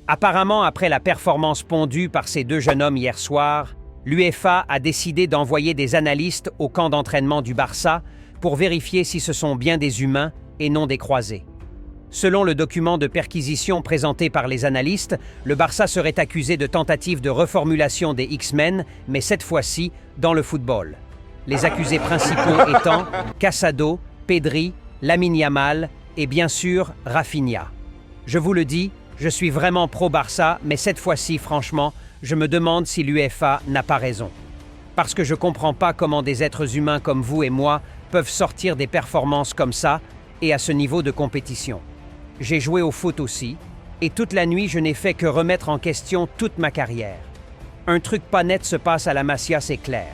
Apparemment, après la performance pondue par ces deux jeunes hommes hier soir, l'UEFA a décidé d'envoyer des analystes au camp d'entraînement du Barça pour vérifier si ce sont bien des humains et non des croisés. Selon le document de perquisition présenté par les analystes, le Barça serait accusé de tentative de reformulation des X-Men, mais cette fois-ci dans le football. Les accusés principaux étant Casado, Pedri, Lamine Yamal et bien sûr Rafinha. Je vous le dis, je suis vraiment pro-Barça, mais cette fois-ci, franchement, je me demande si l'UEFA n'a pas raison. Parce que je ne comprends pas comment des êtres humains comme vous et moi peuvent sortir des performances comme ça et à ce niveau de compétition. J'ai joué au foot aussi, et toute la nuit, je n'ai fait que remettre en question toute ma carrière. Un truc pas net se passe à la Masia, c'est clair.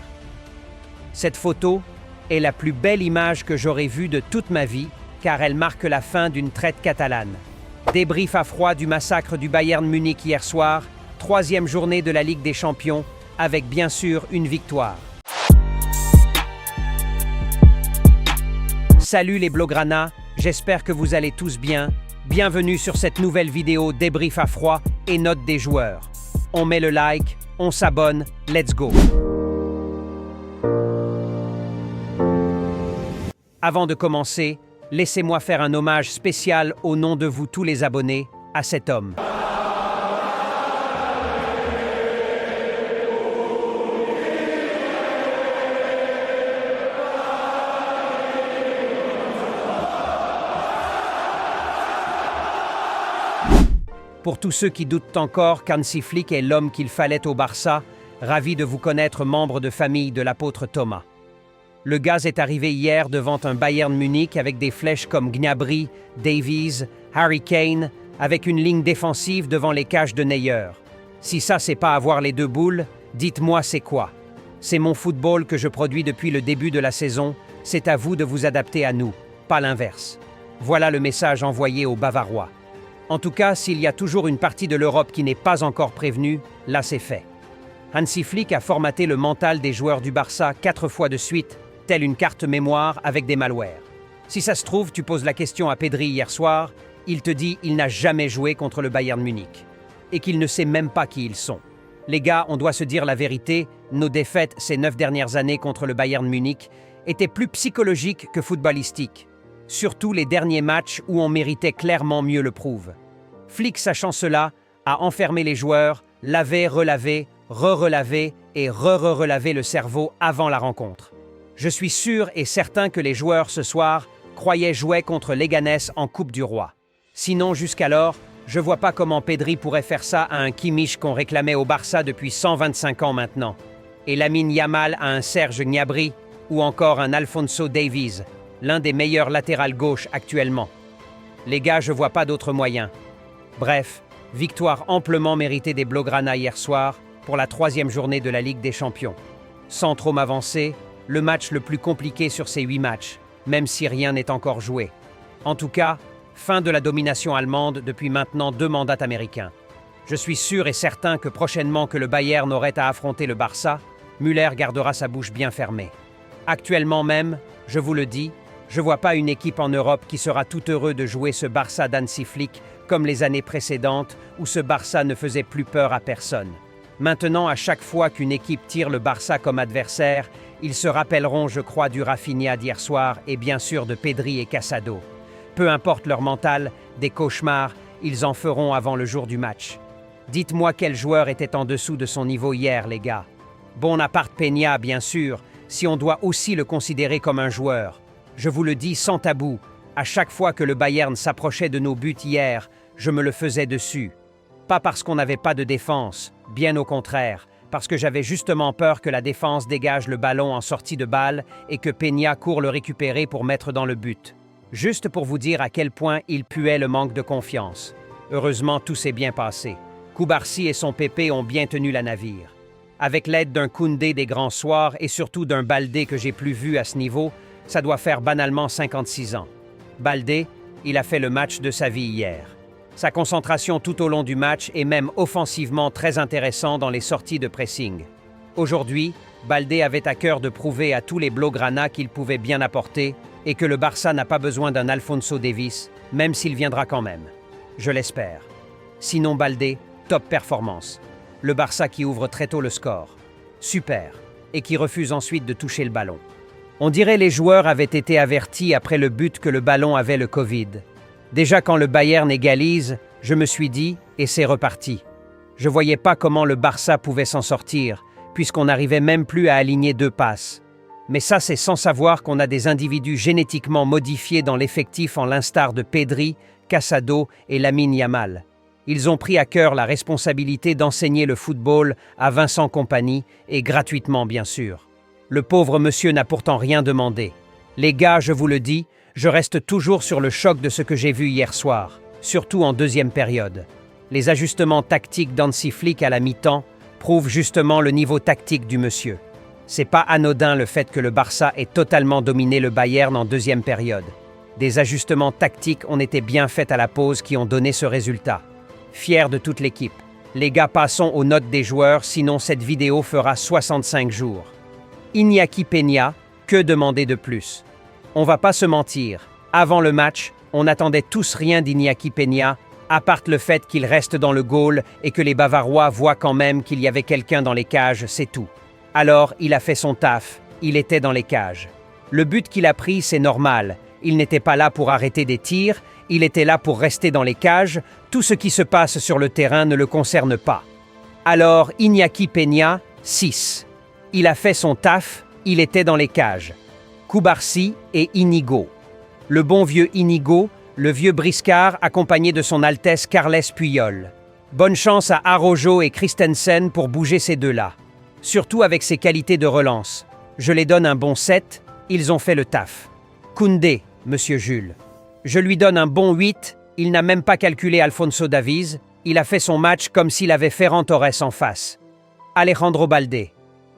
Cette photo est la plus belle image que j'aurais vue de toute ma vie, car elle marque la fin d'une traite catalane. Débrief à froid du massacre du Bayern Munich hier soir, 3e journée de la Ligue des Champions, avec bien sûr une victoire. Salut les Blaugrana, j'espère que vous allez tous bien. Bienvenue sur cette nouvelle vidéo débrief à froid et note des joueurs. On met le like, on s'abonne, let's go. Avant de commencer, laissez-moi faire un hommage spécial au nom de vous tous les abonnés à cet homme. Pour tous ceux qui doutent encore qu'Hansi Flick est l'homme qu'il fallait au Barça, ravi de vous connaître membre de famille de l'apôtre Thomas. Le gaz est arrivé hier devant un Bayern Munich avec des flèches comme Gnabry, Davies, Harry Kane, avec une ligne défensive devant les cages de Neuer. Si ça, c'est pas avoir les deux boules, dites-moi c'est quoi? C'est mon football que je produis depuis le début de la saison, c'est à vous de vous adapter à nous, pas l'inverse. Voilà le message envoyé aux Bavarois. En tout cas, s'il y a toujours une partie de l'Europe qui n'est pas encore prévenue, là c'est fait. Hansi Flick a formaté le mental des joueurs du Barça 4 fois de suite, telle une carte mémoire avec des malwares. Si ça se trouve, tu poses la question à Pedri hier soir, il te dit il n'a jamais joué contre le Bayern Munich et qu'il ne sait même pas qui ils sont. Les gars, on doit se dire la vérité, nos défaites ces 9 dernières années contre le Bayern Munich étaient plus psychologiques que footballistiques. Surtout les derniers matchs où on méritait clairement mieux le prouvent. Flick, sachant cela, a enfermé les joueurs, lavé, relavé, re-relavé et re-relavé le cerveau avant la rencontre. Je suis sûr et certain que les joueurs ce soir croyaient jouer contre Leganés en Coupe du Roi. Sinon, jusqu'alors, je vois pas comment Pedri pourrait faire ça à un Kimmich qu'on réclamait au Barça depuis 125 ans maintenant. Et Lamine Yamal à un Serge Gnabry ou encore un Alphonso Davies, l'un des meilleurs latérales gauche actuellement. Les gars, je vois pas d'autre moyen. Bref, victoire amplement méritée des Blaugrana hier soir pour la 3e journée de la Ligue des Champions. Sans trop m'avancer, le match le plus compliqué sur ces 8 matchs, même si rien n'est encore joué. En tout cas, fin de la domination allemande depuis maintenant 2 mandats américains. Je suis sûr et certain que prochainement que le Bayern aurait à affronter le Barça, Müller gardera sa bouche bien fermée. Actuellement même, je vous le dis, je vois pas une équipe en Europe qui sera tout heureux de jouer ce Barça d'Hansi Flick comme les années précédentes où ce Barça ne faisait plus peur à personne. Maintenant, à chaque fois qu'une équipe tire le Barça comme adversaire, ils se rappelleront, je crois, du Rafinha d'hier soir et bien sûr de Pedri et Casado. Peu importe leur mental, des cauchemars, ils en feront avant le jour du match. Dites-moi quel joueur était en dessous de son niveau hier, les gars. Bonaparte Peña, bien sûr, si on doit aussi le considérer comme un joueur. Je vous le dis sans tabou, à chaque fois que le Bayern s'approchait de nos buts hier, je me le faisais dessus. Pas parce qu'on n'avait pas de défense, bien au contraire, parce que j'avais justement peur que la défense dégage le ballon en sortie de balle et que Peña court le récupérer pour mettre dans le but. Juste pour vous dire à quel point il puait le manque de confiance. Heureusement, tout s'est bien passé. Koubarsi et son Pépé ont bien tenu la navire. Avec l'aide d'un Koundé des grands soirs et surtout d'un Baldé que j'ai plus vu à ce niveau, ça doit faire banalement 56 ans. Baldé, il a fait le match de sa vie hier. Sa concentration tout au long du match est même offensivement très intéressant dans les sorties de pressing. Aujourd'hui, Baldé avait à cœur de prouver à tous les Blaugrana qu'il pouvait bien apporter et que le Barça n'a pas besoin d'un Alphonso Davies, même s'il viendra quand même. Je l'espère. Sinon Baldé, top performance. Le Barça qui ouvre très tôt le score. Super. Et qui refuse ensuite de toucher le ballon. On dirait les joueurs avaient été avertis après le but que le ballon avait le Covid. Déjà quand le Bayern égalise, je me suis dit, et c'est reparti. Je voyais pas comment le Barça pouvait s'en sortir, puisqu'on n'arrivait même plus à aligner 2 passes. Mais ça, c'est sans savoir qu'on a des individus génétiquement modifiés dans l'effectif en l'instar de Pedri, Casado et Lamine Yamal. Ils ont pris à cœur la responsabilité d'enseigner le football à Vincent Kompany, et gratuitement bien sûr. Le pauvre monsieur n'a pourtant rien demandé. Les gars, je vous le dis, je reste toujours sur le choc de ce que j'ai vu hier soir, surtout en deuxième période. Les ajustements tactiques d'Hansi Flick à la mi-temps prouvent justement le niveau tactique du monsieur. C'est pas anodin le fait que le Barça ait totalement dominé le Bayern en deuxième période. Des ajustements tactiques ont été bien faits à la pause qui ont donné ce résultat. Fier de toute l'équipe. Les gars, passons aux notes des joueurs, sinon cette vidéo fera 65 jours. Iñaki Peña, que demander de plus? On va pas se mentir, avant le match, on n'attendait tous rien d'Iñaki Peña, à part le fait qu'il reste dans le goal et que les Bavarois voient quand même qu'il y avait quelqu'un dans les cages, c'est tout. Alors, il a fait son taf, il était dans les cages. Le but qu'il a pris, c'est normal. Il n'était pas là pour arrêter des tirs, il était là pour rester dans les cages. Tout ce qui se passe sur le terrain ne le concerne pas. Alors, Iñaki Peña, 6. Il a fait son taf, il était dans les cages. Cubarsí et Inigo. Le bon vieux Inigo, le vieux briscard accompagné de son Altesse Carles Puyol. Bonne chance à Araujo et Christensen pour bouger ces deux-là. Surtout avec ses qualités de relance. Je les donne un bon 7, ils ont fait le taf. Koundé, monsieur Jules. Je lui donne un bon 8, il n'a même pas calculé Alphonso Davies, il a fait son match comme s'il avait Ferran Torres en face. Alejandro Baldé.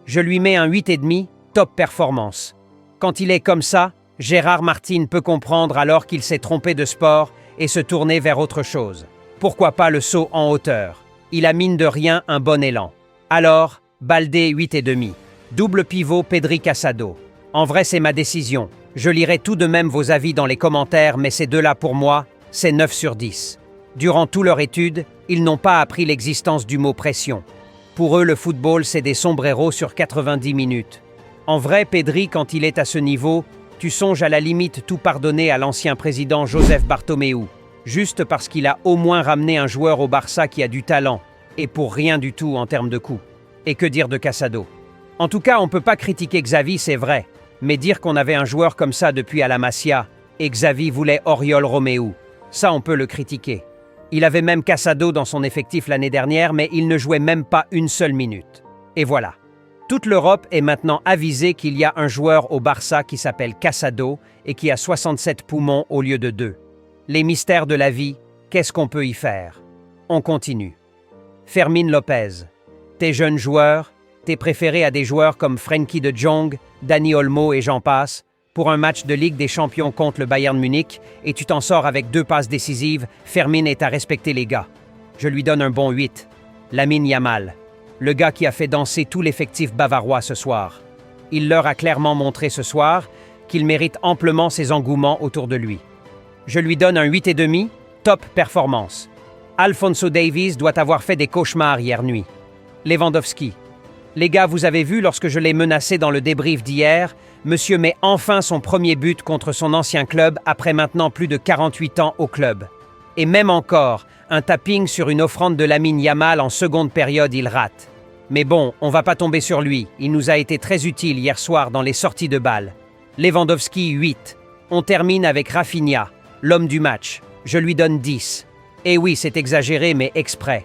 Je lui mets un 8,5, top performance. Quand il est comme ça, Gérard Martin peut comprendre alors qu'il s'est trompé de sport et se tourner vers autre chose. Pourquoi pas le saut en hauteur? Il a mine de rien un bon élan. Alors, Baldé 8,5. Double pivot Pedri Casado. En vrai, c'est ma décision. Je lirai tout de même vos avis dans les commentaires, mais ces deux-là pour moi, c'est 9 sur 10. Durant toute leur étude, ils n'ont pas appris l'existence du mot pression. Pour eux, le football, c'est des sombreros sur 90 minutes. En vrai, Pedri, quand il est à ce niveau, tu songes à la limite tout pardonner à l'ancien président Joseph Bartomeu, juste parce qu'il a au moins ramené un joueur au Barça qui a du talent, et pour rien du tout en termes de coût. Et que dire de Casado? En tout cas, on ne peut pas critiquer Xavi, c'est vrai, mais dire qu'on avait un joueur comme ça depuis à la Masia, et Xavi voulait Oriol Romeu, ça on peut le critiquer. Il avait même Casado dans son effectif l'année dernière, mais il ne jouait même pas une seule minute. Et voilà. Toute l'Europe est maintenant avisée qu'il y a un joueur au Barça qui s'appelle Casado et qui a 67 poumons au lieu de 2. Les mystères de la vie, qu'est-ce qu'on peut y faire? On continue. Fermín López. Tes jeunes joueurs, tes préférés à des joueurs comme Frenkie de Jong, Dani Olmo et j'en passe, pour un match de Ligue des Champions contre le Bayern Munich et tu t'en sors avec 2 passes décisives, Fermín est à respecter les gars. Je lui donne un bon 8. Lamine Yamal. Le gars qui a fait danser tout l'effectif bavarois ce soir. Il leur a clairement montré ce soir qu'il mérite amplement ses engouements autour de lui. Je lui donne un 8,5, top performance. Alphonso Davies doit avoir fait des cauchemars hier nuit. Lewandowski. Les gars, vous avez vu lorsque je l'ai menacé dans le débrief d'hier, monsieur met enfin son premier but contre son ancien club après maintenant plus de 48 ans au club. Et même encore, un tapping sur une offrande de Lamine Yamal en seconde période, il rate. Mais bon, on va pas tomber sur lui, il nous a été très utile hier soir dans les sorties de balles. Lewandowski 8. On termine avec Rafinha, l'homme du match. Je lui donne 10. Et oui, c'est exagéré, mais exprès.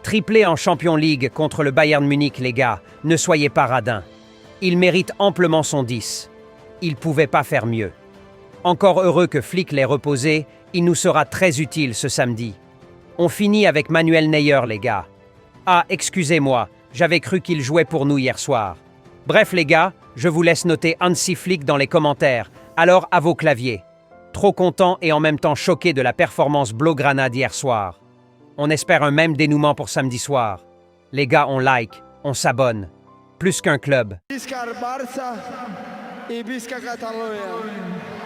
Triplé en Champions League contre le Bayern Munich, les gars, ne soyez pas radins. Il mérite amplement son 10. Il pouvait pas faire mieux. Encore heureux que Flick l'ait reposé, il nous sera très utile ce samedi. On finit avec Manuel Neuer, les gars. Ah, excusez-moi, j'avais cru qu'il jouait pour nous hier soir. Bref, les gars, je vous laisse noter Hansi Flick dans les commentaires, alors à vos claviers. Trop content et en même temps choqué de la performance Blaugrana d'hier soir. On espère un même dénouement pour samedi soir. Les gars, on like, on s'abonne. Plus qu'un club. Visca Barça et Visca Catalonia.